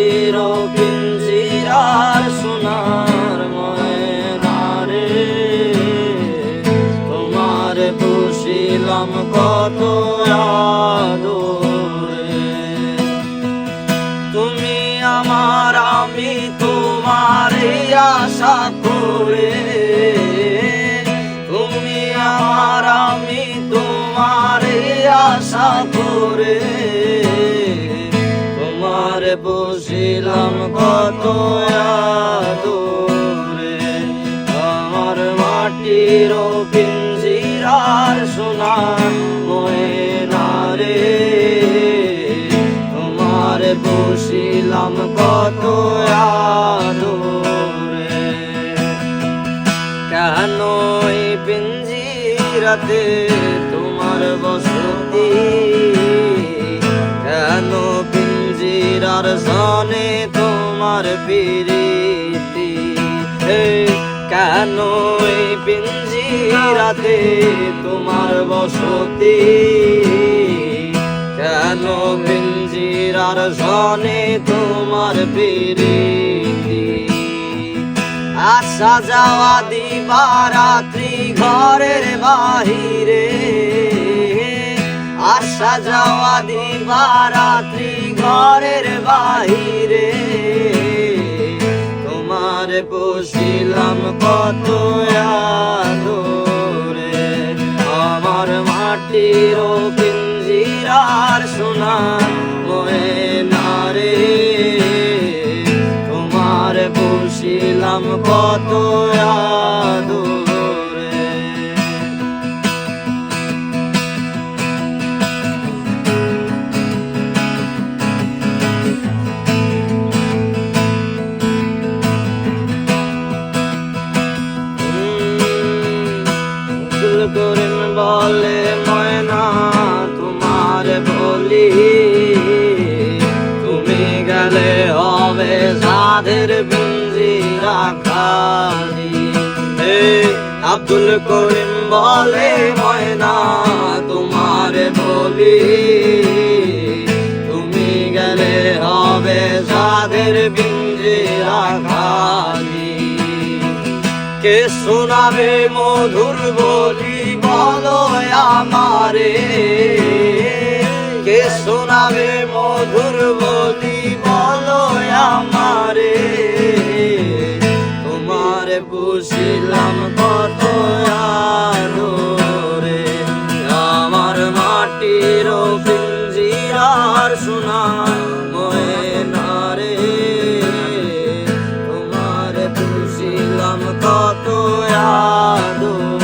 মাটির পিঞ্জিরার সোনার ময়না রে, তোমার পুষিলাম কত আদরে। তুমি আমার, আমি তোমারে আশা করে, তুমি আমার, আমি তোমারে আশা করে, তোমারে পুষিলাম কত আদরে। আমার মাটির পিঞ্জিরার সোনার ময়না রে, তোমারে পুষিলাম কত আদরে। কেন এই পিঞ্জিরাতে তোমার বসতি, কেন পিঞ্জিরার সনে তোমার প্রীতি, কেন এই পিঞ্জিরাতে তোমার বসতি, কেন পিঞ্জিরার সনে তোমার প্রীতি। আসা যাওয়া দিবারাত্রি ঘরের বাহিরে, আসা যাওয়া দিবারাত্রি ঘরের বাহিরে, তোমার পুষিলাম কত আদরে। আমার মাটির পিঞ্জিরার সোনার ময়না রে, তোমার পুষিলাম কত আদরে। করিম বলে ময়না তোমার বলি, তুমি গেলে হবে সাধের পিঞ্জিরা খালি। আব্দুল করিম বলে ময়না তোমার বলি, তুমি গেলে হবে সাধের পিঞ্জিরা খালি। কে শোনাবে মধুর বলি বলো আমারে, কে শোনাবে মধুর বলি বলো আমারে, তোমার পুষিলাম কত আদরে। আমার মাটির পিঞ্জিরার সোনার ময়না রে, তোমার পুষিলাম কত আদরে।